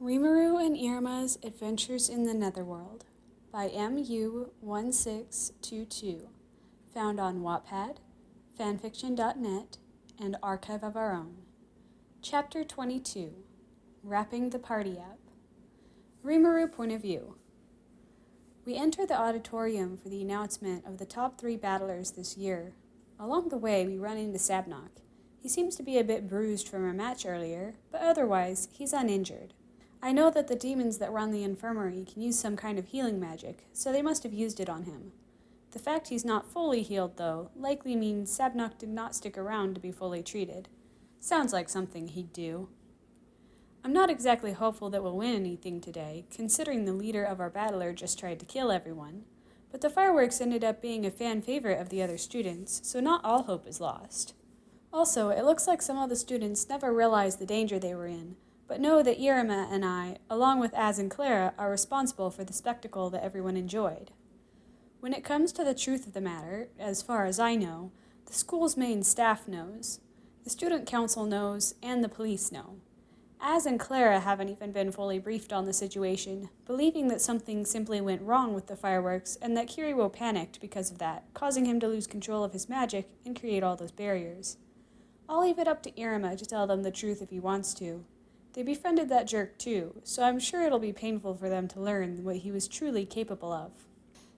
Rimuru and Iruma's Adventures in the Netherworld by MU1622, found on Wattpad, fanfiction.net, and Archive of Our Own. Chapter 22, Wrapping the Party Up. Rimuru Point of View. We enter the auditorium for the announcement of the top 3 battlers this year. Along the way, we run into Sabnok. He seems to be a bit bruised from a match earlier, but otherwise, he's uninjured. I know that the demons that run the infirmary can use some kind of healing magic, so they must have used it on him. The fact he's not fully healed, though, likely means Sabnok did not stick around to be fully treated. Sounds like something he'd do. I'm not exactly hopeful that we'll win anything today, considering the leader of our battler just tried to kill everyone. But the fireworks ended up being a fan favorite of the other students, so not all hope is lost. Also, it looks like some of the students never realized the danger they were in, but know that Iruma and I, along with Az and Clara, are responsible for the spectacle that everyone enjoyed. When it comes to the truth of the matter, as far as I know, the school's main staff knows, the student council knows, and the police know. Az and Clara haven't even been fully briefed on the situation, believing that something simply went wrong with the fireworks and that Kiryu panicked because of that, causing him to lose control of his magic and create all those barriers. I'll leave it up to Iruma to tell them the truth if he wants to. They befriended that jerk too, so I'm sure it'll be painful for them to learn what he was truly capable of.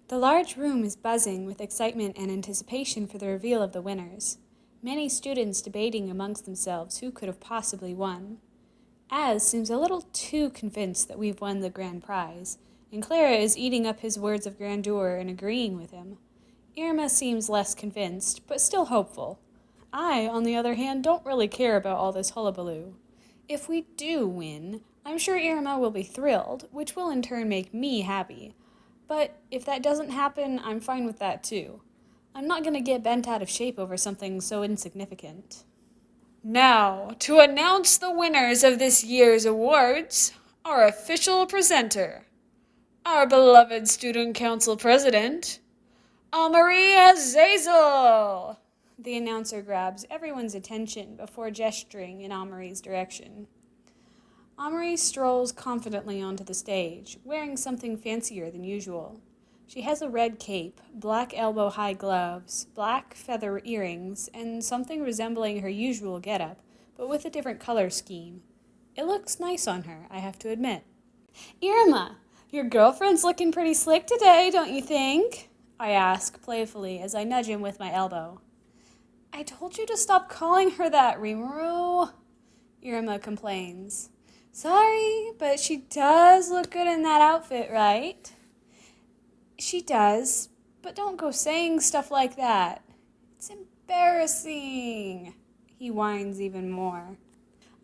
The large room is buzzing with excitement and anticipation for the reveal of the winners. Many students debating amongst themselves who could have possibly won. Az seems a little too convinced that we've won the grand prize, and Clara is eating up his words of grandeur and agreeing with him. Iruma seems less convinced, but still hopeful. I, on the other hand, don't really care about all this hullabaloo. If we do win, I'm sure Iruma will be thrilled, which will in turn make me happy. But if that doesn't happen, I'm fine with that too. I'm not going to get bent out of shape over something so insignificant. Now, to announce the winners of this year's awards, our official presenter, our beloved Student Council President, Amari Azazel. The announcer grabs everyone's attention before gesturing in Amari's direction. Amari strolls confidently onto the stage, wearing something fancier than usual. She has a red cape, black elbow-high gloves, black feather earrings, and something resembling her usual getup, but with a different color scheme. It looks nice on her, I have to admit. "Iruma, your girlfriend's looking pretty slick today, don't you think?" I ask playfully as I nudge him with my elbow. "I told you to stop calling her that, Rimuru," Iruma complains. "Sorry, but she does look good in that outfit, right?" "She does, but don't go saying stuff like that. It's embarrassing," he whines even more.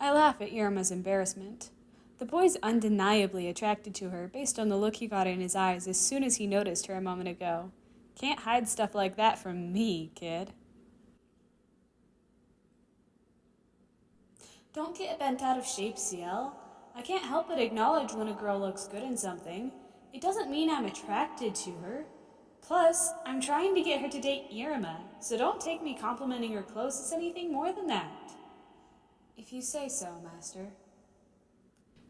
I laugh at Iruma's embarrassment. The boy's undeniably attracted to her based on the look he got in his eyes as soon as he noticed her a moment ago. Can't hide stuff like that from me, kid. "Don't get bent out of shape, CL. I can't help but acknowledge when a girl looks good in something. It doesn't mean I'm attracted to her. Plus, I'm trying to get her to date Iruma, so don't take me complimenting her clothes as anything more than that." "If you say so, Master."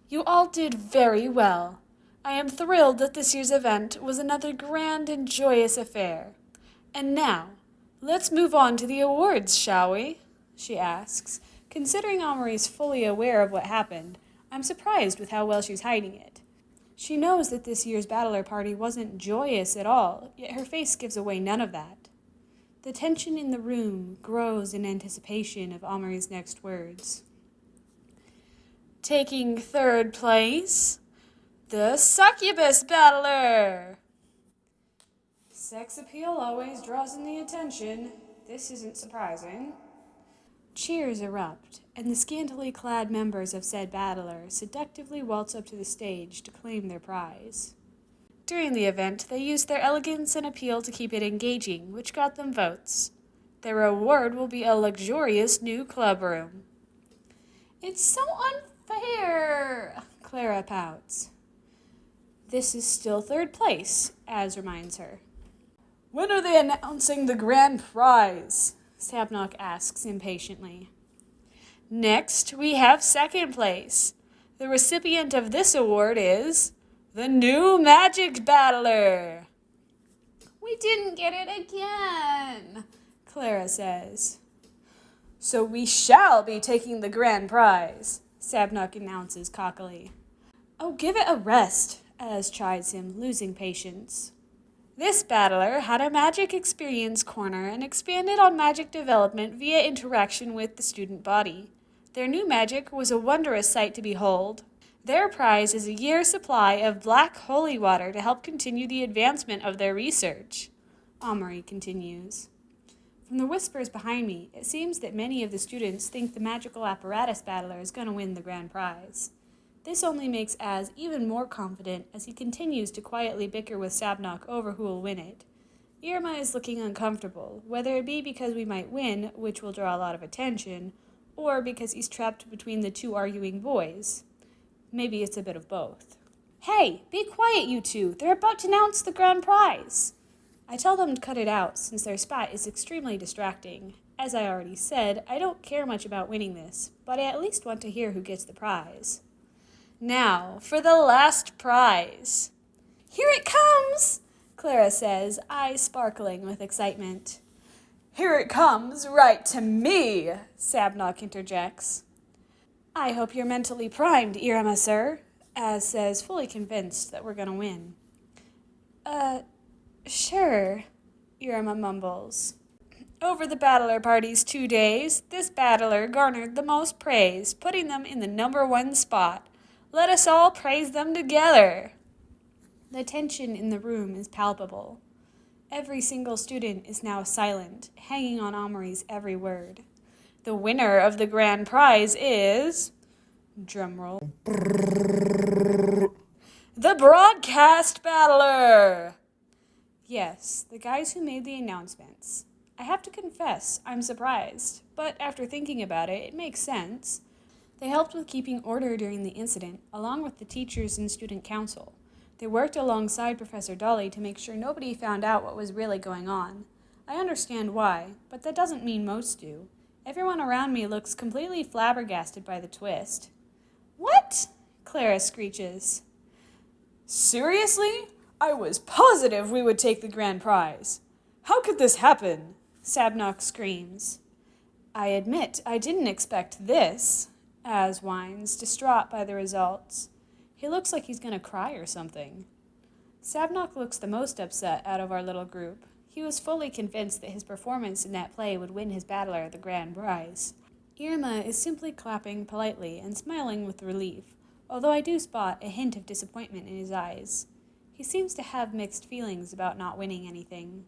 "You all did very well. I am thrilled that this year's event was another grand and joyous affair. And now, let's move on to the awards, shall we?" she asks. Considering Amari's fully aware of what happened, I'm surprised with how well she's hiding it. She knows that this year's battler party wasn't joyous at all, yet her face gives away none of that. The tension in the room grows in anticipation of Amari's next words. "Taking 3rd place, the succubus battler." Sex appeal always draws in the attention. This isn't surprising. Cheers erupt, and the scantily clad members of said battler seductively waltz up to the stage to claim their prize. During the event, they used their elegance and appeal to keep it engaging, which got them votes. Their reward will be a luxurious new club room. "It's so unfair," Clara pouts. "This is still 3rd place," Az reminds her. "When are they announcing the grand prize?" Sabnok asks impatiently. "Next, we have 2nd place. The recipient of this award is the new Magic Battler. We didn't get it again, Clara says. So we shall be taking the grand prize, Sabnock announces cockily. Oh, give it a rest, Az chides him, losing patience. This battler had a magic experience corner and expanded on magic development via interaction with the student body. Their new magic was a wondrous sight to behold. Their prize is a year's supply of black holy water to help continue the advancement of their research, Amory continues. From the whispers behind me, it seems that many of the students think the magical apparatus battler is going to win the grand prize. This only makes Az even more confident as he continues to quietly bicker with Sabnock over who will win it. Iruma is looking uncomfortable, whether it be because we might win, which will draw a lot of attention, or because he's trapped between the two arguing boys. Maybe it's a bit of both. Hey, be quiet, you two. They're about to announce the grand prize. I tell them to cut it out, since their spat is extremely distracting. As I already said, I don't care much about winning this, but I at least want to hear who gets the prize. Now, for the last prize. Here it comes, Clara says, eyes sparkling with excitement. Here it comes, right to me, Sabnock interjects. I hope you're mentally primed, Iruma, sir, Az says, fully convinced that we're going to win. Sure, Iruma mumbles. Over the battler party's 2 days, this battler garnered the most praise, putting them in the number 1 spot. Let us all praise them together. The tension in the room is palpable. Every single student is now silent, hanging on Amory's every word. The winner of the grand prize is... drumroll. The broadcast battler! Yes, the guys who made the announcements. I have to confess, I'm surprised, but after thinking about it, it makes sense. They helped with keeping order during the incident, along with the teachers and student council. They worked alongside Professor Dolly to make sure nobody found out what was really going on. I understand why, but that doesn't mean most do. Everyone around me looks completely flabbergasted by the twist. What? Clara screeches. Seriously? I was positive we would take the grand prize. How could this happen? Sabnock screams. I admit I didn't expect this, Az whines, distraught by the results. He looks like he's going to cry or something. Sabnock looks the most upset out of our little group. He was fully convinced that his performance in that play would win his battler the grand prize. Iruma is simply clapping politely and smiling with relief, although I do spot a hint of disappointment in his eyes. He seems to have mixed feelings about not winning anything.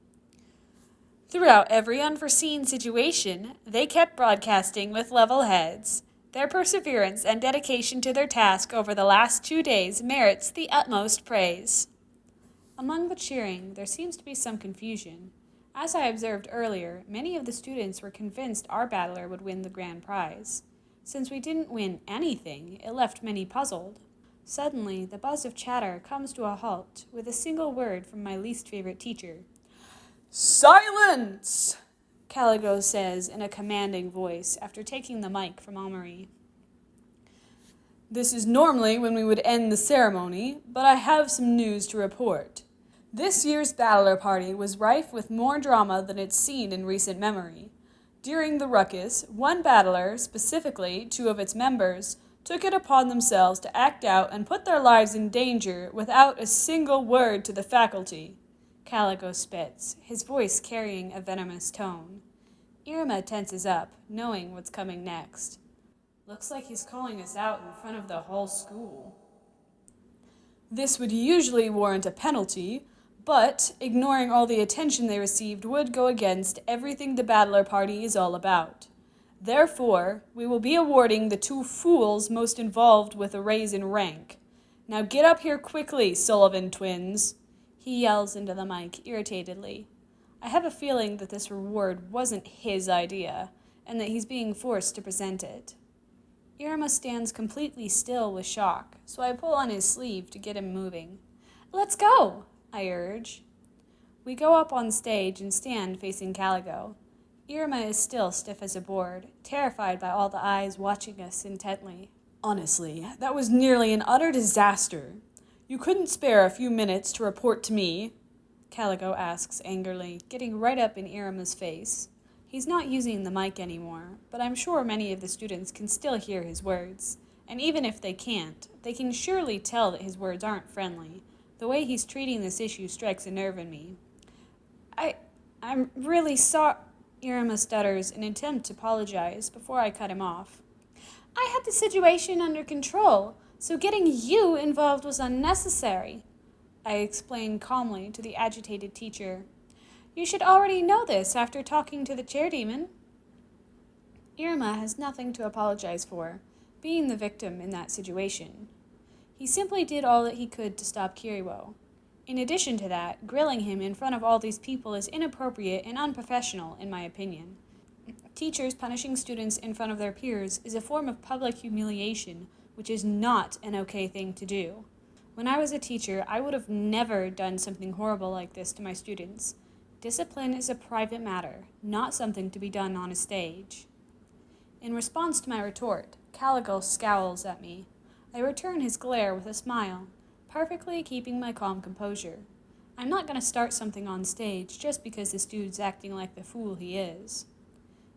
Throughout every unforeseen situation, they kept broadcasting with level heads. Their perseverance and dedication to their task over the last 2 days merits the utmost praise. Among the cheering, there seems to be some confusion. As I observed earlier, many of the students were convinced our battler would win the grand prize. Since we didn't win anything, it left many puzzled. Suddenly, the buzz of chatter comes to a halt with a single word from my least favorite teacher. Silence! Caligo says in a commanding voice after taking the mic from Amory. This is normally when we would end the ceremony, but I have some news to report. This year's battler party was rife with more drama than it's seen in recent memory. During the ruckus, one battler, specifically 2 of its members, took it upon themselves to act out and put their lives in danger without a single word to the faculty. Caligo spits, his voice carrying a venomous tone. Iruma tenses up, knowing what's coming next. Looks like he's calling us out in front of the whole school. This would usually warrant a penalty, but ignoring all the attention they received would go against everything the battler party is all about. Therefore, we will be awarding the 2 fools most involved with a raise in rank. Now get up here quickly, Sullivan twins. He yells into the mic irritatedly. I have a feeling that this reward wasn't his idea, and that he's being forced to present it. Iruma stands completely still with shock, so I pull on his sleeve to get him moving. Let's go, I urge. We go up on stage and stand facing Caligo. Iruma is still stiff as a board, terrified by all the eyes watching us intently. Honestly, that was nearly an utter disaster. You couldn't spare a few minutes to report to me? Calico asks angrily, getting right up in Iruma's face. He's not using the mic anymore, but I'm sure many of the students can still hear his words. And even if they can't, they can surely tell that his words aren't friendly. The way he's treating this issue strikes a nerve in me. I'm really sorry, Iruma stutters in an attempt to apologize before I cut him off. I had the situation under control, so getting you involved was unnecessary, I explained calmly to the agitated teacher. You should already know this after talking to the chair demon. Iruma has nothing to apologize for, being the victim in that situation. He simply did all that he could to stop Kiriwo. In addition to that, grilling him in front of all these people is inappropriate and unprofessional, in my opinion. Teachers punishing students in front of their peers is a form of public humiliation, which is not an okay thing to do. When I was a teacher, I would have never done something horrible like this to my students. Discipline is a private matter, not something to be done on a stage. In response to my retort, Calico scowls at me. I return his glare with a smile, perfectly keeping my calm composure. I'm not going to start something on stage just because this dude's acting like the fool he is.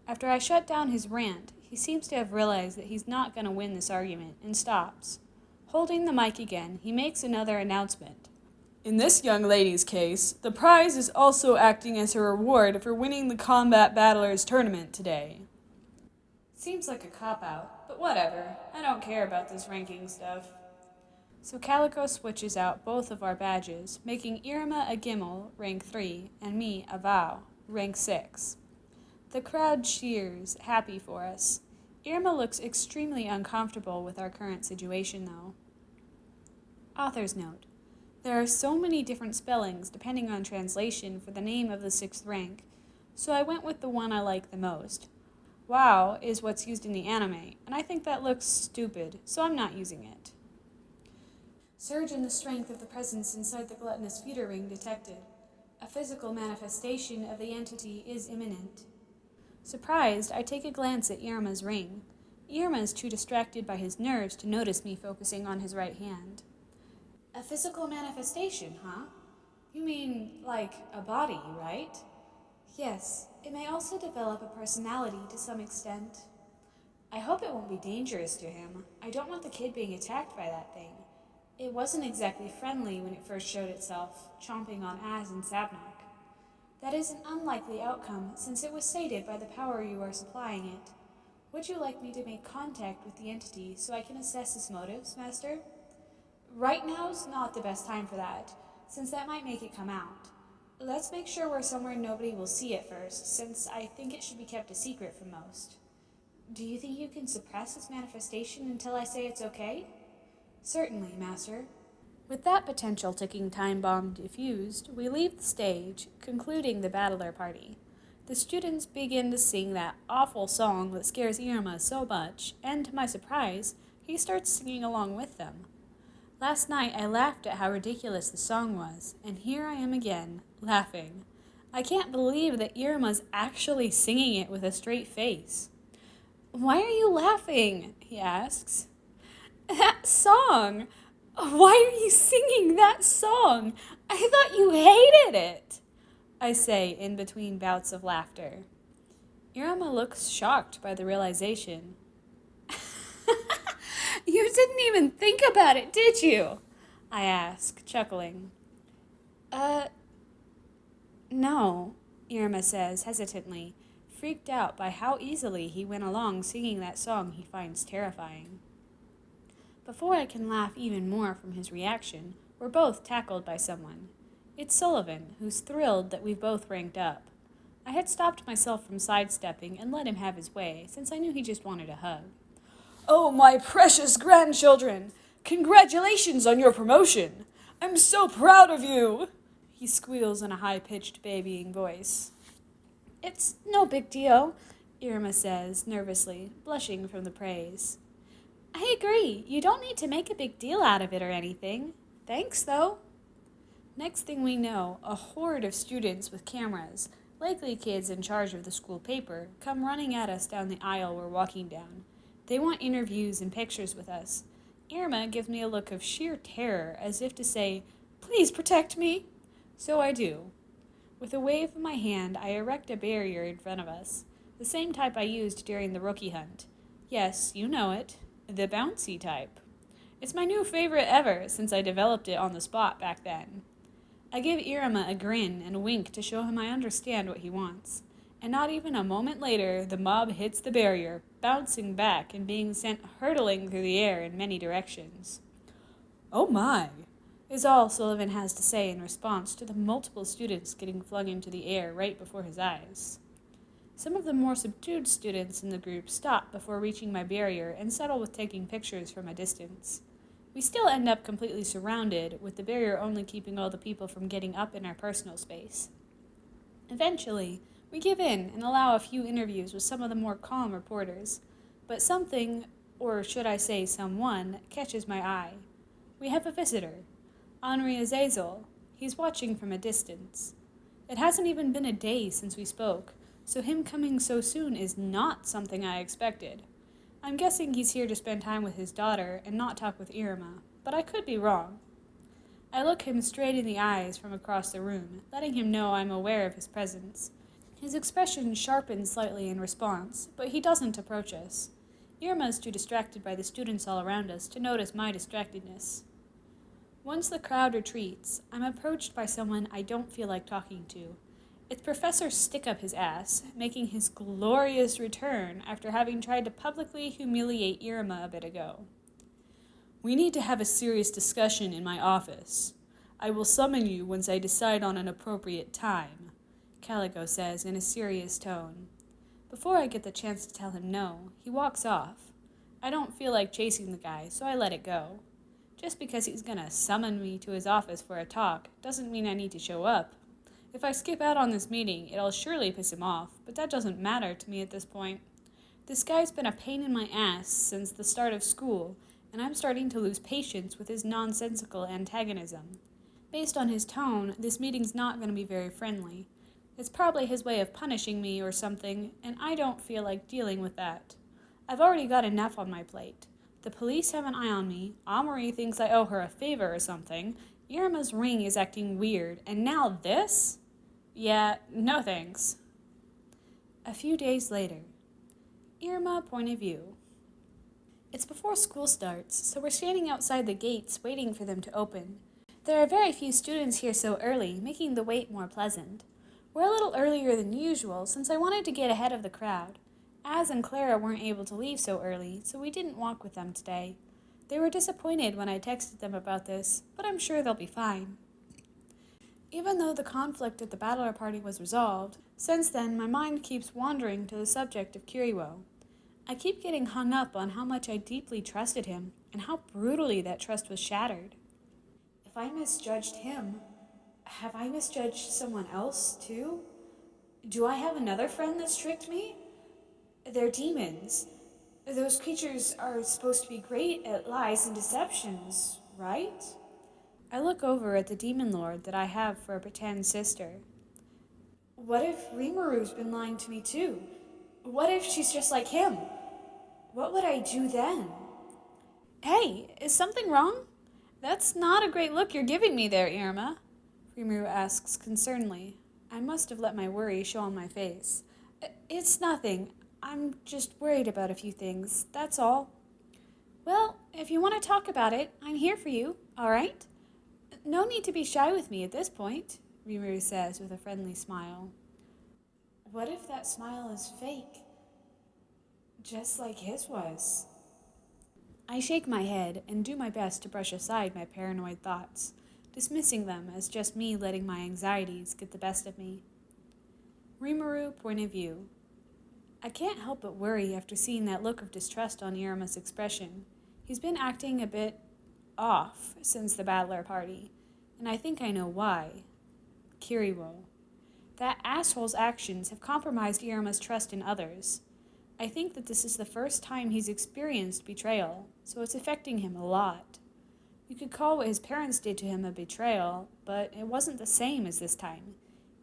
After I shut down his rant, he seems to have realized that he's not going to win this argument and stops. Holding the mic again, he makes another announcement. In this young lady's case, the prize is also acting as her reward for winning the Combat Battlers tournament today. Seems like a cop-out, but whatever. I don't care about this ranking stuff. So Calico switches out both of our badges, making Iruma a Gimel, rank 3, and me a Vow, rank 6. The crowd cheers, happy for us. Iruma looks extremely uncomfortable with our current situation, though. Author's note. There are so many different spellings depending on translation for the name of the 6th rank, so I went with the one I like the most. Wow is what's used in the anime, and I think that looks stupid, so I'm not using it. Surge in the strength of the presence inside the gluttonous feeder ring detected. A physical manifestation of the entity is imminent. Surprised, I take a glance at Iruma's ring. Iruma is too distracted by his nerves to notice me focusing on his right hand. A physical manifestation, huh? You mean, like, a body, right? Yes, it may also develop a personality to some extent. I hope it won't be dangerous to him. I don't want the kid being attacked by that thing. It wasn't exactly friendly when it first showed itself, chomping on Az and Sabnak. That is an unlikely outcome, since it was sated by the power you are supplying it. Would you like me to make contact with the entity so I can assess its motives, Master? Right now's not the best time for that, since that might make it come out. Let's make sure we're somewhere nobody will see it first, since I think it should be kept a secret from most. Do you think you can suppress its manifestation until I say it's okay? Certainly, Master. With that potential ticking time bomb defused, we leave the stage, concluding the battler party. The students begin to sing that awful song that scares Iruma so much, and to my surprise, he starts singing along with them. Last night I laughed at how ridiculous the song was, and here I am again, laughing. I can't believe that Iruma's actually singing it with a straight face. Why are you laughing? He asks. That song! Why are you singing that song? I thought you hated it, I say in between bouts of laughter. Iruma looks shocked by the realization. You didn't even think about it, did you? I ask, chuckling. No, Iruma says hesitantly, freaked out by how easily he went along singing that song he finds terrifying. Before I can laugh even more from his reaction, we're both tackled by someone. It's Sullivan, who's thrilled that we've both ranked up. I had stopped myself from sidestepping and let him have his way, since I knew he just wanted a hug. Oh, my precious grandchildren! Congratulations on your promotion! I'm so proud of you! He squeals in a high-pitched babying voice. It's no big deal, Iruma says, nervously, blushing from the praise. I agree. You don't need to make a big deal out of it or anything. Thanks, though. Next thing we know, a horde of students with cameras, likely kids in charge of the school paper, come running at us down the aisle we're walking down. They want interviews and pictures with us. Iruma gives me a look of sheer terror, as if to say, "Please protect me." So I do. With a wave of my hand, I erect a barrier in front of us, the same type I used during the rookie hunt. Yes, you know it, the bouncy type. It's my new favorite ever, since I developed it on the spot back then. I give Iruma a grin and a wink to show him I understand what he wants. And not even a moment later, the mob hits the barrier, bouncing back and being sent hurtling through the air in many directions. "Oh my," is all Sullivan has to say in response to the multiple students getting flung into the air right before his eyes. Some of the more subdued students in the group stop before reaching my barrier and settle with taking pictures from a distance. We still end up completely surrounded, with the barrier only keeping all the people from getting up in our personal space. Eventually, we give in and allow a few interviews with some of the more calm reporters, but something, or should I say someone, catches my eye. We have a visitor, Henri Azazel. He's watching from a distance. It hasn't even been a day since we spoke, so him coming so soon is not something I expected. I'm guessing he's here to spend time with his daughter and not talk with Iruma, but I could be wrong. I look him straight in the eyes from across the room, letting him know I'm aware of his presence. His expression sharpens slightly in response, but he doesn't approach us. Irma's too distracted by the students all around us to notice my distractedness. Once the crowd retreats, I'm approached by someone I don't feel like talking to. It's Professor Stick-Up-His-Ass, making his glorious return after having tried to publicly humiliate Iruma a bit ago. "We need to have a serious discussion in my office. I will summon you once I decide on an appropriate time," Calico says in a serious tone. Before I get the chance to tell him no, he walks off. I don't feel like chasing the guy, so I let it go. Just because he's gonna summon me to his office for a talk doesn't mean I need to show up. If I skip out on this meeting, it'll surely piss him off, but that doesn't matter to me at this point. This guy's been a pain in my ass since the start of school, and I'm starting to lose patience with his nonsensical antagonism. Based on his tone, this meeting's not going to be very friendly. It's probably his way of punishing me or something, and I don't feel like dealing with that. I've already got enough on my plate. The police have an eye on me, Amori thinks I owe her a favor or something, Iruma's ring is acting weird, and now this? Yeah, no thanks. A few days later. Iruma point of view. It's before school starts, so we're standing outside the gates waiting for them to open. There are very few students here so early, making the wait more pleasant. We're a little earlier than usual, since I wanted to get ahead of the crowd. Az and Clara weren't able to leave so early, so we didn't walk with them today. They were disappointed when I texted them about this, but I'm sure they'll be fine. Even though the conflict at the battler party was resolved, since then my mind keeps wandering to the subject of Kiriwo. I keep getting hung up on how much I deeply trusted him, and how brutally that trust was shattered. If I misjudged him, have I misjudged someone else, too? Do I have another friend that's tricked me? They're demons. Those creatures are supposed to be great at lies and deceptions, right? I look over at the demon lord that I have for a pretend sister. What if Rimuru's been lying to me, too? What if she's just like him? What would I do then? Hey, is something wrong? That's not a great look you're giving me there, Iruma. Rimuru asks concernedly. I must have let my worry show on my face. It's nothing. I'm just worried about a few things, that's all. Well, if you want to talk about it, I'm here for you, all right? No need to be shy with me at this point, Rimuru says with a friendly smile. What if that smile is fake? Just like his was. I shake my head and do my best to brush aside my paranoid thoughts, dismissing them as just me letting my anxieties get the best of me. Rimuru point of view. I can't help but worry after seeing that look of distrust on Iruma's expression. He's been acting a bit off since the battler party, and I think I know why. Kiriwo. That asshole's actions have compromised Iruma's trust in others. I think that this is the first time he's experienced betrayal, so it's affecting him a lot. You could call what his parents did to him a betrayal, but it wasn't the same as this time.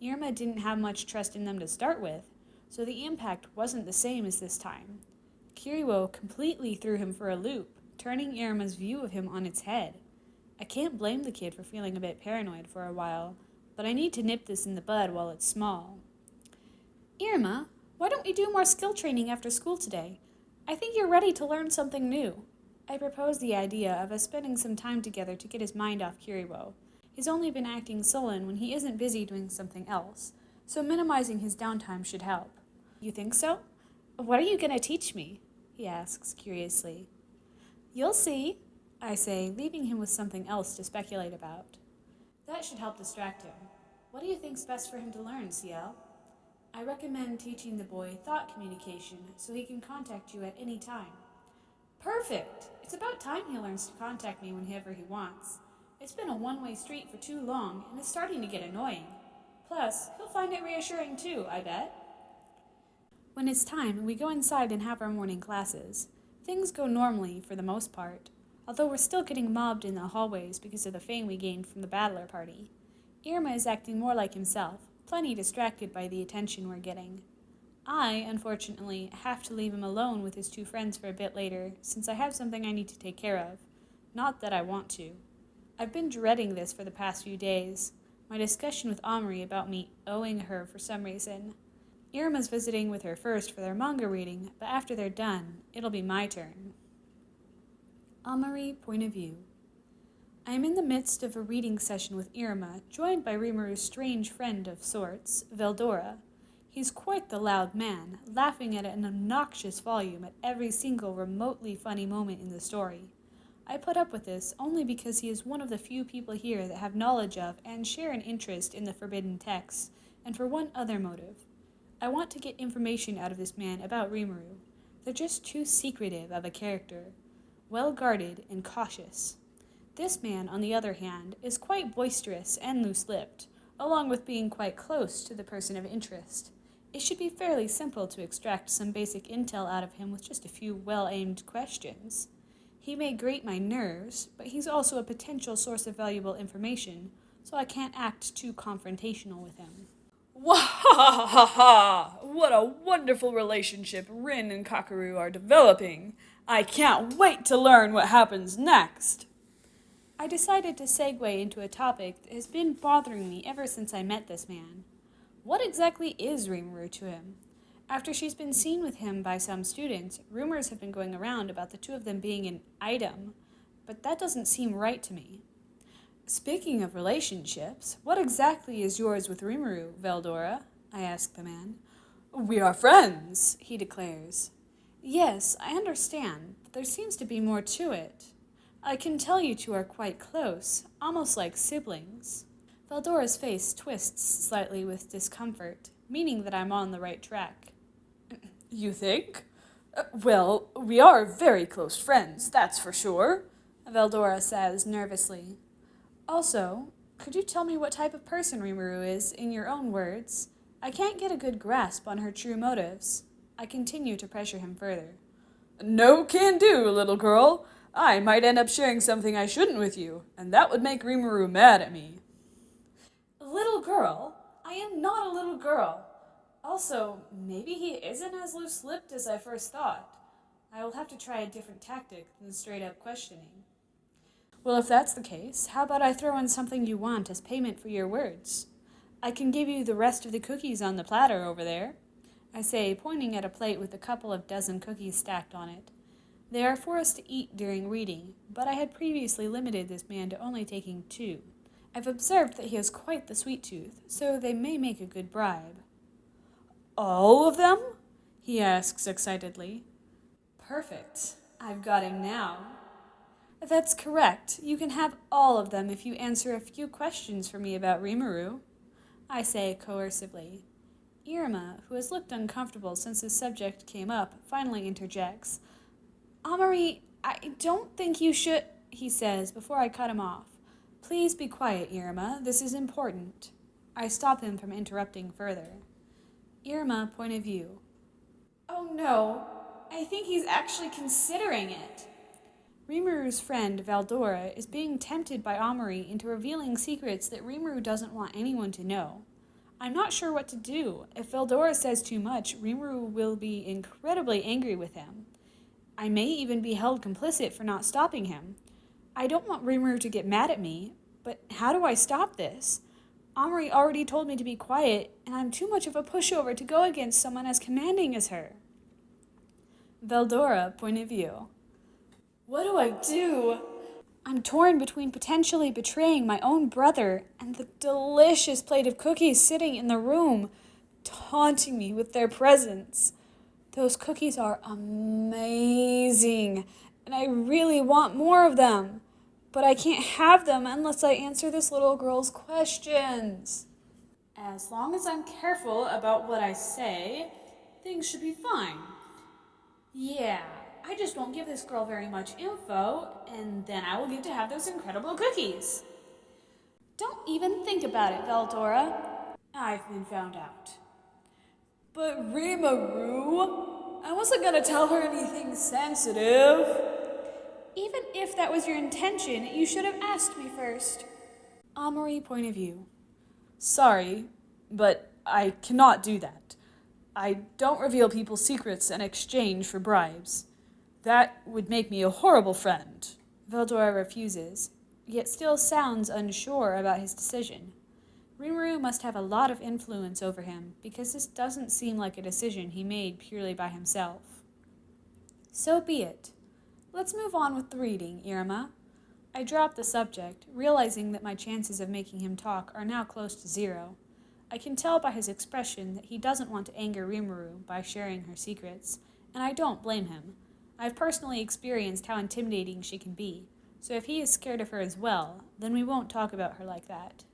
Iruma didn't have much trust in them to start with, so the impact wasn't the same as this time. Kiryu completely threw him for a loop, turning Iruma's view of him on its head. I can't blame the kid for feeling a bit paranoid for a while, but I need to nip this in the bud while it's small. Iruma, why don't we do more skill training after school today? I think you're ready to learn something new. I proposed the idea of us spending some time together to get his mind off Kiryu. He's only been acting sullen when he isn't busy doing something else, so minimizing his downtime should help. You think so? What are you going to teach me? He asks curiously. You'll see, I say, leaving him with something else to speculate about. That should help distract him. What do you think's best for him to learn, CL? I recommend teaching the boy thought communication so he can contact you at any time. Perfect! It's about time he learns to contact me whenever he wants. It's been a one-way street for too long, and it's starting to get annoying. Plus, he'll find it reassuring too, I bet. When it's time, we go inside and have our morning classes. Things go normally for the most part, although we're still getting mobbed in the hallways because of the fame we gained from the battler party. Iruma is acting more like himself, plenty distracted by the attention we're getting. I, unfortunately, have to leave him alone with his two friends for a bit later, since I have something I need to take care of. Not that I want to. I've been dreading this for the past few days. My discussion with Omri about me owing her for some reason. Iruma's visiting with her first for their manga reading, but after they're done, it'll be my turn. Omri point of view. I am in the midst of a reading session with Iruma, joined by Rimuru's strange friend of sorts, Veldora. He's quite the loud man, laughing at an obnoxious volume at every single remotely funny moment in the story. I put up with this only because he is one of the few people here that have knowledge of and share an interest in the forbidden texts, and for one other motive. I want to get information out of this man about Rimuru. They're just too secretive of a character, well-guarded and cautious. This man, on the other hand, is quite boisterous and loose-lipped, along with being quite close to the person of interest. It should be fairly simple to extract some basic intel out of him with just a few well-aimed questions. He may grate my nerves, but he's also a potential source of valuable information, so I can't act too confrontational with him. Wahahaha! What a wonderful relationship Rin and Kakeru are developing. I can't wait to learn what happens next. I decided to segue into a topic that has been bothering me ever since I met this man. What exactly is Rimuru to him? After she's been seen with him by some students, rumors have been going around about the two of them being an item, but that doesn't seem right to me. Speaking of relationships, what exactly is yours with Rimuru, Veldora? I ask the man. We are friends, he declares. Yes, I understand, but there seems to be more to it. I can tell you two are quite close, almost like siblings. Veldora's face twists slightly with discomfort, meaning that I'm on the right track. You think? Well, we are very close friends, that's for sure, Veldora says nervously. Also, could you tell me what type of person Rimuru is, in your own words? I can't get a good grasp on her true motives. I continue to pressure him further. No can do, little girl. I might end up sharing something I shouldn't with you, and that would make Rimuru mad at me. Little girl? I am not a little girl. Also, maybe he isn't as loose-lipped as I first thought. I will have to try a different tactic than straight-up questioning. Well, if that's the case, how about I throw in something you want as payment for your words? I can give you the rest of the cookies on the platter over there, I say, pointing at a plate with a couple of dozen cookies stacked on it. They are for us to eat during reading, but I had previously limited this man to only taking 2. I've observed that he has quite the sweet tooth, so they may make a good bribe. All of them? He asks excitedly. Perfect. I've got him now. That's correct. You can have all of them if you answer a few questions for me about Rimuru, I say coercively. Iruma, who has looked uncomfortable since the subject came up, finally interjects. Omri, I don't think you should, he says before I cut him off. Please be quiet, Iruma. This is important. I stop him from interrupting further. Iruma, point of view. Oh no, I think he's actually considering it. Rimuru's friend, Veldora, is being tempted by Omri into revealing secrets that Rimuru doesn't want anyone to know. I'm not sure what to do. If Veldora says too much, Rimuru will be incredibly angry with him. I may even be held complicit for not stopping him. I don't want Rimuru to get mad at me, but how do I stop this? Amari already told me to be quiet, and I'm too much of a pushover to go against someone as commanding as her. Veldora, point of view. What do I do? I'm torn between potentially betraying my own brother and the delicious plate of cookies sitting in the room, taunting me with their presence. Those cookies are amazing, and I really want more of them. But I can't have them unless I answer this little girl's questions. As long as I'm careful about what I say, things should be fine. Yeah, I just won't give this girl very much info, and then I will get to have those incredible cookies. Don't even think about it, Veldora. I've been found out. But Rimuru, I wasn't gonna tell her anything sensitive. Even if that was your intention, you should have asked me first. Amari, point of view. Sorry, but I cannot do that. I don't reveal people's secrets in exchange for bribes. That would make me a horrible friend. Veldora refuses, yet still sounds unsure about his decision. Rimuru must have a lot of influence over him, because this doesn't seem like a decision he made purely by himself. So be it. Let's move on with the reading, Iruma. I drop the subject, realizing that my chances of making him talk are now close to 0. I can tell by his expression that he doesn't want to anger Rimuru by sharing her secrets, and I don't blame him. I've personally experienced how intimidating she can be, so if he is scared of her as well, then we won't talk about her like that.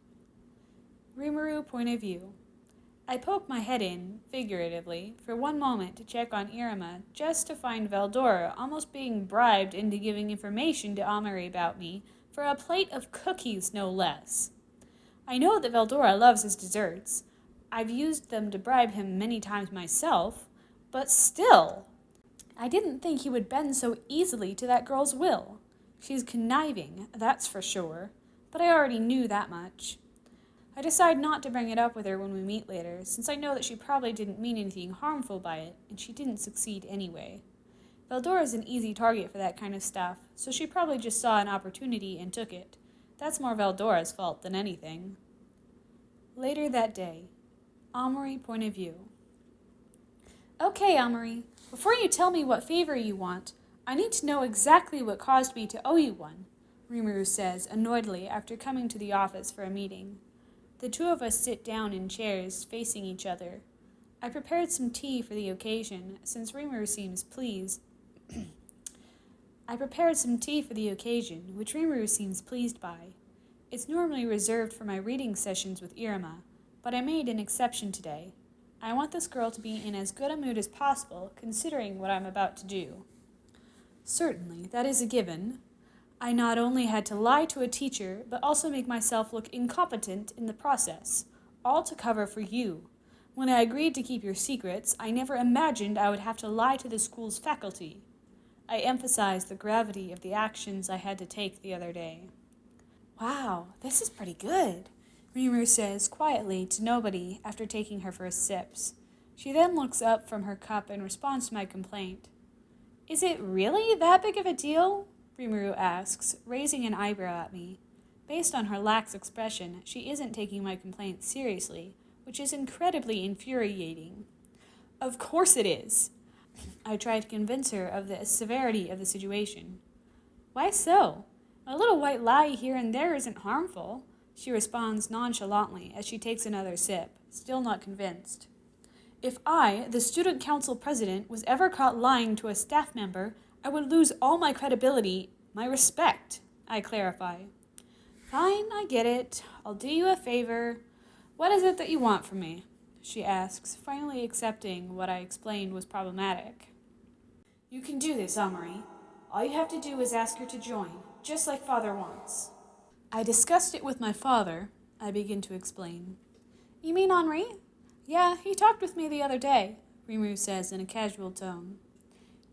Rimuru, point of view. I poke my head in, figuratively, for one moment to check on Iruma, just to find Veldora almost being bribed into giving information to Amari about me for a plate of cookies, no less. I know that Veldora loves his desserts. I've used them to bribe him many times myself, but still, I didn't think he would bend so easily to that girl's will. She's conniving, that's for sure, but I already knew that much. I decide not to bring it up with her when we meet later, since I know that she probably didn't mean anything harmful by it, and she didn't succeed anyway. Veldora's an easy target for that kind of stuff, so she probably just saw an opportunity and took it. That's more Veldora's fault than anything. Later that day. Amari, point of view. Okay, Amari, before you tell me what favor you want, I need to know exactly what caused me to owe you one, Rimuru says annoyedly after coming to the office for a meeting. The two of us sit down in chairs facing each other. I prepared some tea for the occasion, since Rimuru seems pleased. Which Rimuru seems pleased by. It's normally reserved for my reading sessions with Iruma, but I made an exception today. I want this girl to be in as good a mood as possible, considering what I'm about to do. Certainly, that is a given. I not only had to lie to a teacher, but also make myself look incompetent in the process, all to cover for you. When I agreed to keep your secrets, I never imagined I would have to lie to the school's faculty. I emphasized the gravity of the actions I had to take the other day. Wow, this is pretty good, Rimuru says quietly to nobody after taking her first sips. She then looks up from her cup and responds to my complaint. Is it really that big of a deal? Rimuru asks, raising an eyebrow at me. Based on her lax expression, she isn't taking my complaint seriously, which is incredibly infuriating. Of course it is. I try to convince her of the severity of the situation. Why so? A little white lie here and there isn't harmful, she responds nonchalantly as she takes another sip, still not convinced. If I, the student council president, was ever caught lying to a staff member, I would lose all my credibility, my respect, I clarify. Fine, I get it. I'll do you a favor. What is it that you want from me? She asks, finally accepting what I explained was problematic. You can do this, Amari. All you have to do is ask her to join, just like Father wants. I discussed it with my father, I begin to explain. You mean Henri? Yeah, he talked with me the other day, Rimuru says in a casual tone.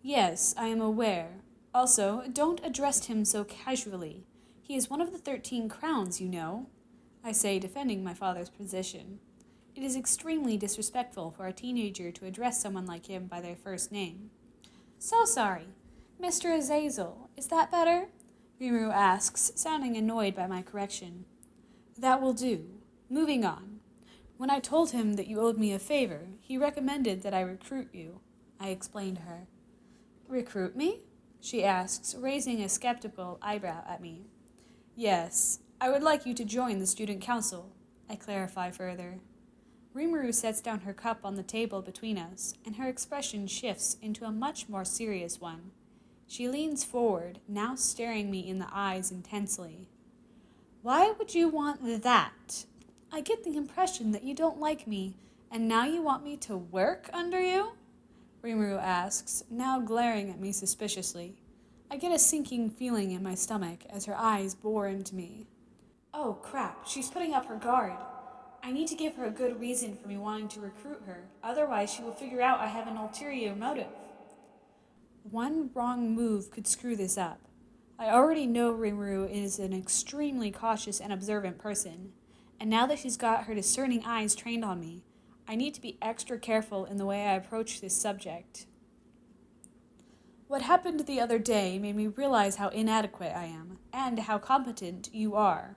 Yes, I am aware. Also, don't address him so casually. He is one of the 13 crowns, you know, I say, defending my father's position. It is extremely disrespectful for a teenager to address someone like him by their first name. So sorry. Mr. Azazel, is that better? Rimuru asks, sounding annoyed by my correction. That will do. Moving on. When I told him that you owed me a favor, he recommended that I recruit you, I explained to her. Recruit me? She asks, raising a skeptical eyebrow at me. Yes, I would like you to join the student council, I clarify further. Rimuru sets down her cup on the table between us, and her expression shifts into a much more serious one. She leans forward, now staring me in the eyes intensely. Why would you want that? I get the impression that you don't like me, and now you want me to work under you? Rimuru asks, now glaring at me suspiciously. I get a sinking feeling in my stomach as her eyes bore into me. Oh, crap, she's putting up her guard. I need to give her a good reason for me wanting to recruit her, otherwise she will figure out I have an ulterior motive. One wrong move could screw this up. I already know Rimuru is an extremely cautious and observant person, and now that she's got her discerning eyes trained on me, I need to be extra careful in the way I approach this subject. What happened the other day made me realize how inadequate I am, and how competent you are.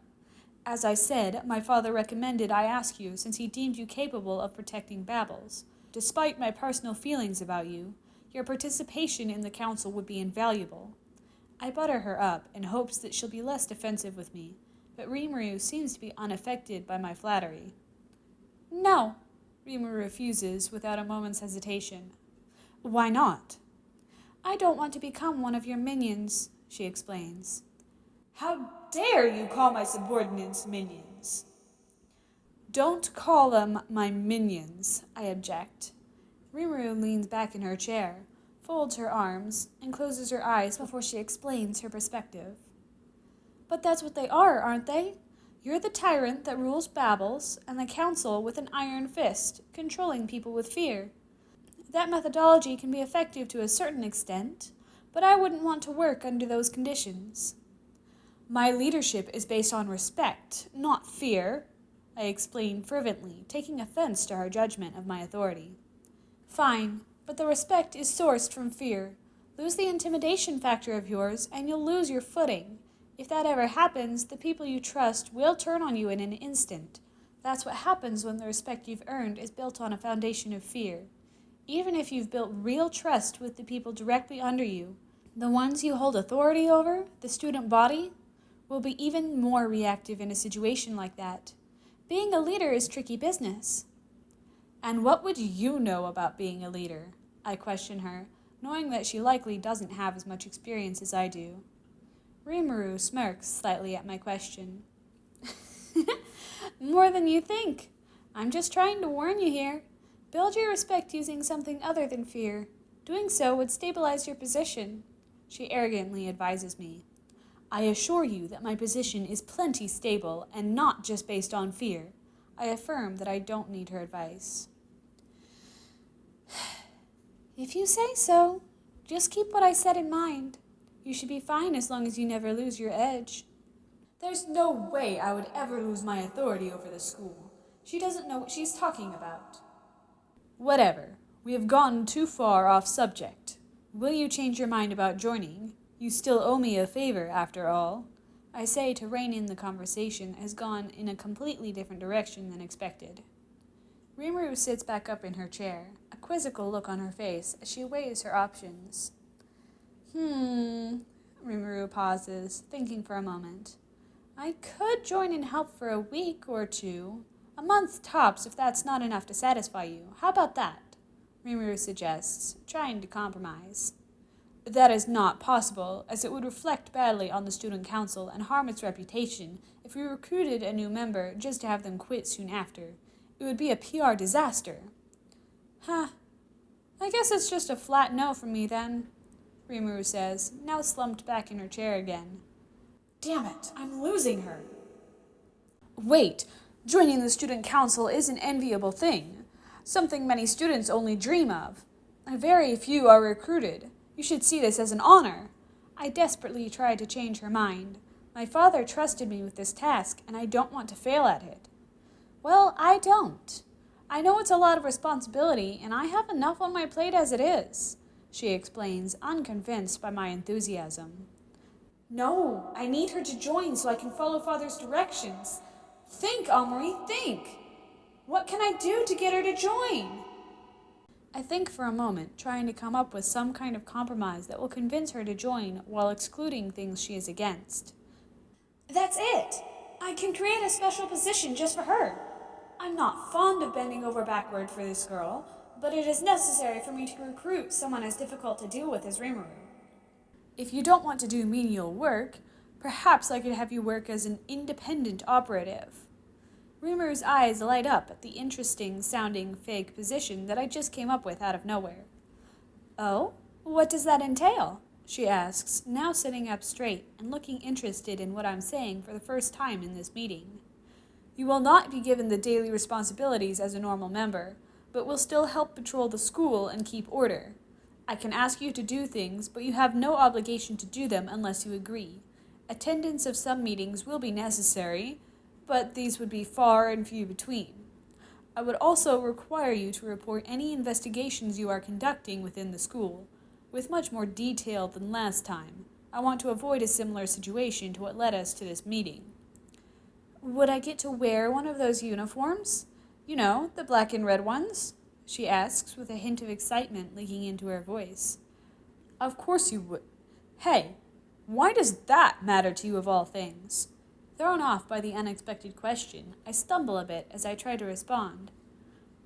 As I said, my father recommended I ask you since he deemed you capable of protecting Babbles. Despite my personal feelings about you, your participation in the council would be invaluable. I butter her up in hopes that she'll be less defensive with me, but Rimuru seems to be unaffected by my flattery. No, Rimuru refuses without a moment's hesitation. Why not? I don't want to become one of your minions, she explains. How dare you call my subordinates minions? Don't call them my minions, I object. Rimuru leans back in her chair, folds her arms, and closes her eyes before she explains her perspective. But that's what they are, aren't they? You're the tyrant that rules Babbles, and the council with an iron fist, controlling people with fear. That methodology can be effective to a certain extent, but I wouldn't want to work under those conditions. My leadership is based on respect, not fear, I explain fervently, taking offense to her judgment of my authority. Fine, but the respect is sourced from fear. Lose the intimidation factor of yours, and you'll lose your footing. If that ever happens, the people you trust will turn on you in an instant. That's what happens when the respect you've earned is built on a foundation of fear. Even if you've built real trust with the people directly under you, the ones you hold authority over, the student body, will be even more reactive in a situation like that. Being a leader is tricky business. And what would you know about being a leader? I question her, knowing that she likely doesn't have as much experience as I do. Rimuru smirks slightly at my question. More than you think. I'm just trying to warn you here. Build your respect using something other than fear. Doing so would stabilize your position, she arrogantly advises me. I assure you that my position is plenty stable and not just based on fear. I affirm that I don't need her advice. If you say so, just keep what I said in mind. You should be fine as long as you never lose your edge. There's no way I would ever lose my authority over the school. She doesn't know what she's talking about. Whatever. We have gone too far off subject. Will you change your mind about joining? You still owe me a favor, after all. I say to rein in the conversation has gone in a completely different direction than expected. Rimuru sits back up in her chair, a quizzical look on her face as she weighs her options. Rimuru pauses, thinking for a moment. I could join and help for a week or two. A month tops if that's not enough to satisfy you. How about that? Rimuru suggests, trying to compromise. That is not possible, as it would reflect badly on the student council and harm its reputation if we recruited a new member just to have them quit soon after. It would be a PR disaster. I guess it's just a flat no from me then, Rimuru says, now slumped back in her chair again. Damn it, I'm losing her. Wait, joining the student council is an enviable thing, something many students only dream of. Very few are recruited. You should see this as an honor. I desperately tried to change her mind. My father trusted me with this task, and I don't want to fail at it. Well, I don't. I know it's a lot of responsibility, and I have enough on my plate as it is. she explains, unconvinced by my enthusiasm. No, I need her to join so I can follow Father's directions. Think, Omri, think! What can I do to get her to join? I think for a moment, trying to come up with some kind of compromise that will convince her to join while excluding things she is against. That's it! I can create a special position just for her. I'm not fond of bending over backward for this girl, but it is necessary for me to recruit someone as difficult to deal with as Rimuru. If you don't want to do menial work, perhaps I could have you work as an independent operative. Rimuru's eyes light up at the interesting-sounding fake position that I just came up with out of nowhere. Oh, what does that entail? She asks, now sitting up straight and looking interested in what I'm saying for the first time in this meeting. You will not be given the daily responsibilities as a normal member, but will still help patrol the school and keep order. I can ask you to do things, but you have no obligation to do them unless you agree. Attendance of some meetings will be necessary, but these would be far and few between. I would also require you to report any investigations you are conducting within the school, with much more detail than last time. I want to avoid a similar situation to what led us to this meeting. Would I get to wear one of those uniforms? You know, the black and red ones? She asks with a hint of excitement leaking into her voice. Of course you would. Hey, why does that matter to you of all things? Thrown off by the unexpected question, I stumble a bit as I try to respond.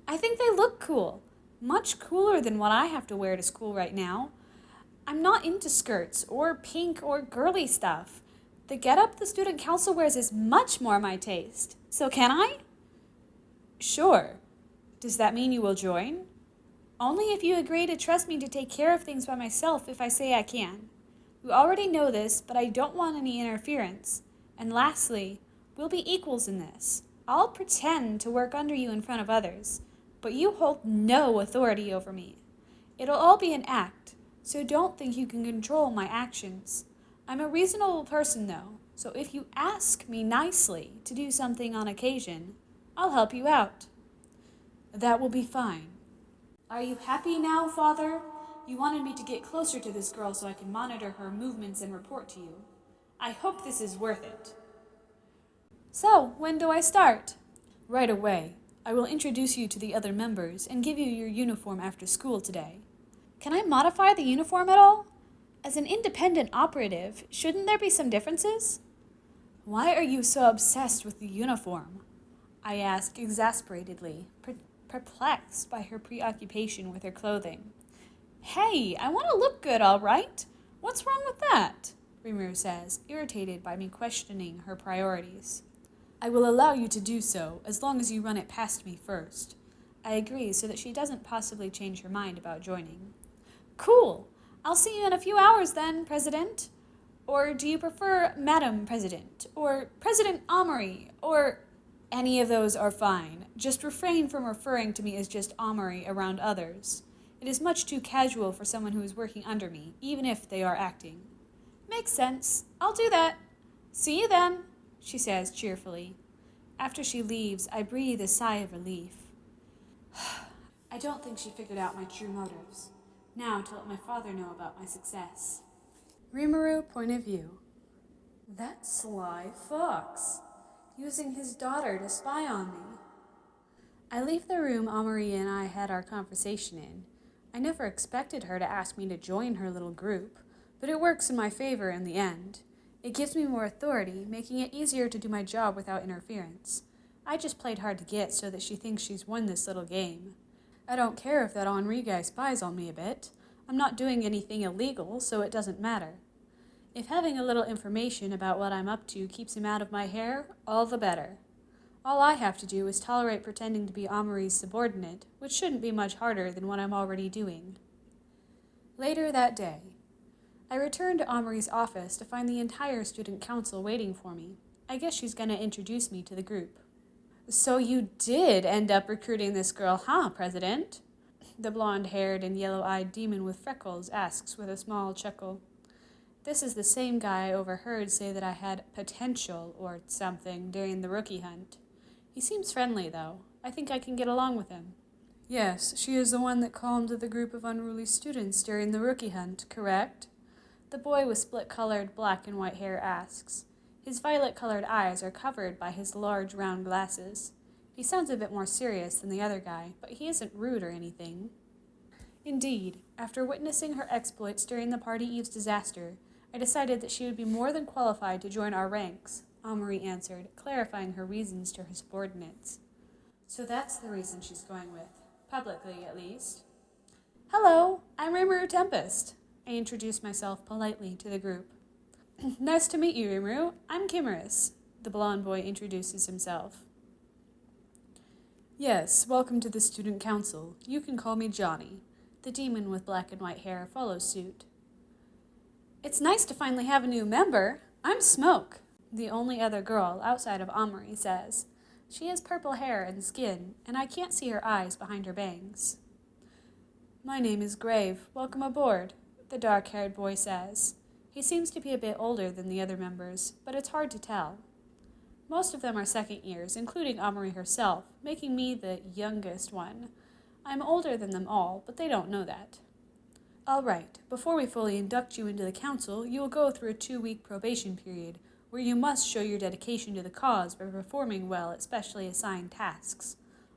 I think they look cool. Much cooler than what I have to wear to school right now. I'm not into skirts or pink or girly stuff. The getup the student council wears is much more my taste. So can I? Sure. Does that mean you will join? Only if you agree to trust me to take care of things by myself if I say I can. You already know this, but I don't want any interference. And lastly, we'll be equals in this. I'll pretend to work under you in front of others, but you hold no authority over me. It'll all be an act, so don't think you can control my actions. I'm a reasonable person, though, so if you ask me nicely to do something on occasion, I'll help you out. That will be fine. Are you happy now, Father? You wanted me to get closer to this girl so I can monitor her movements and report to you. I hope this is worth it. So, when do I start? Right away. I will introduce you to the other members and give you your uniform after school today. Can I modify the uniform at all? As an independent operative, shouldn't there be some differences? Why are you so obsessed with the uniform? I ask exasperatedly, perplexed by her preoccupation with her clothing. Hey, I want to look good, all right? What's wrong with that? Rimuru says, irritated by me questioning her priorities. I will allow you to do so, as long as you run it past me first. I agree so that she doesn't possibly change her mind about joining. Cool! I'll see you in a few hours then, President. Or do you prefer Madam President? Or President Omri? Or... Any of those are fine. Just refrain from referring to me as just Omri around others. It is much too casual for someone who is working under me, even if they are acting. Makes sense. I'll do that. See you then, she says cheerfully. After she leaves, I breathe a sigh of relief. I don't think she figured out my true motives. Now to let my father know about my success. Rimuru point of view. That sly fox. Using his daughter to spy on me. I leave the room Omri and I had our conversation in. I never expected her to ask me to join her little group, but it works in my favor in the end. It gives me more authority, making it easier to do my job without interference. I just played hard to get so that she thinks she's won this little game. I don't care if that Henri guy spies on me a bit. I'm not doing anything illegal, so it doesn't matter. If having a little information about what I'm up to keeps him out of my hair, all the better. All I have to do is tolerate pretending to be Omri's subordinate, which shouldn't be much harder than what I'm already doing. Later that day, I returned to Omri's office to find the entire student council waiting for me. I guess she's going to introduce me to the group. So you did end up recruiting this girl, huh, President? The blonde-haired and yellow-eyed demon with freckles asks with a small chuckle. This is the same guy I overheard say that I had potential or something during the rookie hunt. He seems friendly, though. I think I can get along with him. Yes, she is the one that calmed the group of unruly students during the rookie hunt, correct? The boy with split-colored black and white hair asks. His violet-colored eyes are covered by his large round glasses. He sounds a bit more serious than the other guy, but he isn't rude or anything. Indeed, after witnessing her exploits during the Party Eve's disaster, I decided that she would be more than qualified to join our ranks, Amari answered, clarifying her reasons to her subordinates. So that's the reason she's going with, publicly at least. Hello, I'm Rimuru Tempest. I introduced myself politely to the group. Nice to meet you, Rimuru. I'm Kimmerus. The blonde boy introduces himself. Yes, welcome to the student council. You can call me Johnny. The demon with black and white hair follows suit. It's nice to finally have a new member. I'm Smoke, the only other girl outside of Amari says. She has purple hair and skin, and I can't see her eyes behind her bangs. My name is Grave. Welcome aboard, the dark-haired boy says. He seems to be a bit older than the other members, but it's hard to tell. Most of them are second years, including Amari herself, making me the youngest one. I'm older than them all, but they don't know that. All right, before we fully induct you into the council, you will go through a 2-week probation period, where you must show your dedication to the cause by performing well at specially assigned tasks,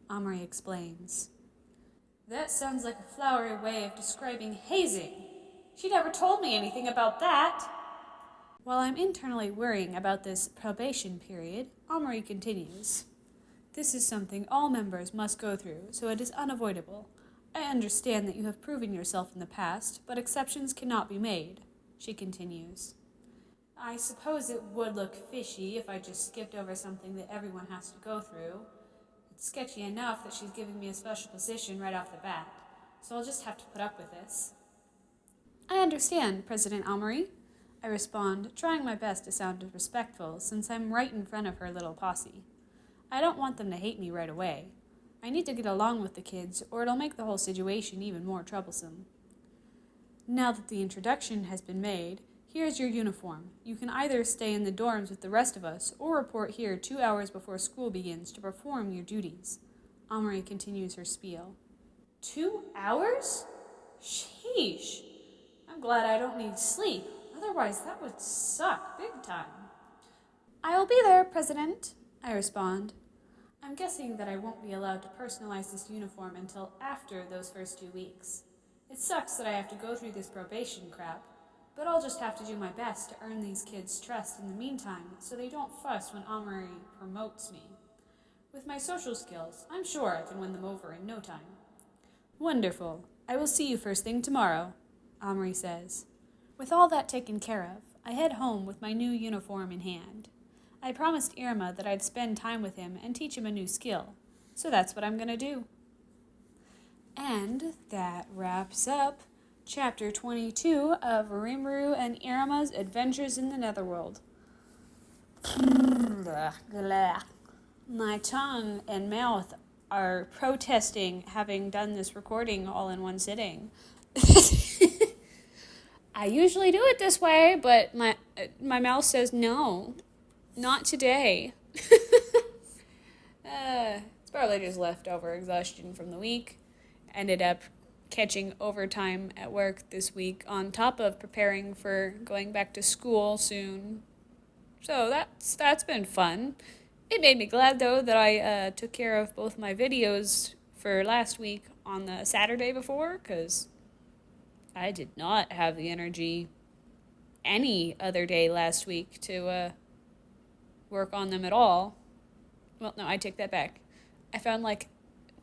Amari explains. That sounds like a flowery way of describing hazing. She never told me anything about that. While I'm internally worrying about this probation period, Amari continues. This is something all members must go through, so it is unavoidable. I understand that you have proven yourself in the past, but exceptions cannot be made, she continues. I suppose it would look fishy if I just skipped over something that everyone has to go through. It's sketchy enough that she's giving me a special position right off the bat, so I'll just have to put up with this. I understand, President Amari, I respond, trying my best to sound respectful since I'm right in front of her little posse. I don't want them to hate me right away. I need to get along with the kids, or it'll make the whole situation even more troublesome. Now that the introduction has been made, here's your uniform. You can either stay in the dorms with the rest of us, or report here 2 hours before school begins to perform your duties. Amari continues her spiel. 2 hours? Sheesh. I'm glad I don't need sleep. Otherwise, that would suck big time. I'll be there, President, I respond. I'm guessing that I won't be allowed to personalize this uniform until after those first 2 weeks. It sucks that I have to go through this probation crap, but I'll just have to do my best to earn these kids' trust in the meantime so they don't fuss when Amari promotes me. With my social skills, I'm sure I can win them over in no time. Wonderful. I will see you first thing tomorrow, Amari says. With all that taken care of, I head home with my new uniform in hand. I promised Iruma that I'd spend time with him and teach him a new skill, so that's what I'm going to do. And that wraps up Chapter 22 of Rimuru and Iruma's Adventures in the Netherworld. My tongue and mouth are protesting having done this recording all in one sitting. I usually do it this way, but my mouth says no, not today. It's probably just leftover exhaustion from the week. Ended up catching overtime at work this week on top of preparing for going back to school soon. So that's been fun. It made me glad, though, that I took care of both my videos for last week on the Saturday before, because I did not have the energy any other day last week to work on them at all. Well, no, I take that back. I found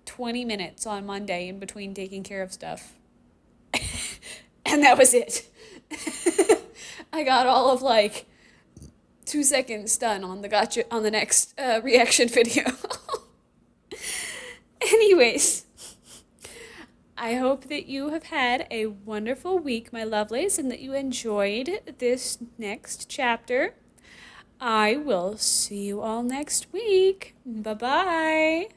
20 minutes on Monday in between taking care of stuff. And that was it. I got all of 2 seconds done on the next reaction video. Anyways, I hope that you have had a wonderful week, my lovelies, and that you enjoyed this next chapter. I will see you all next week. Bye-bye.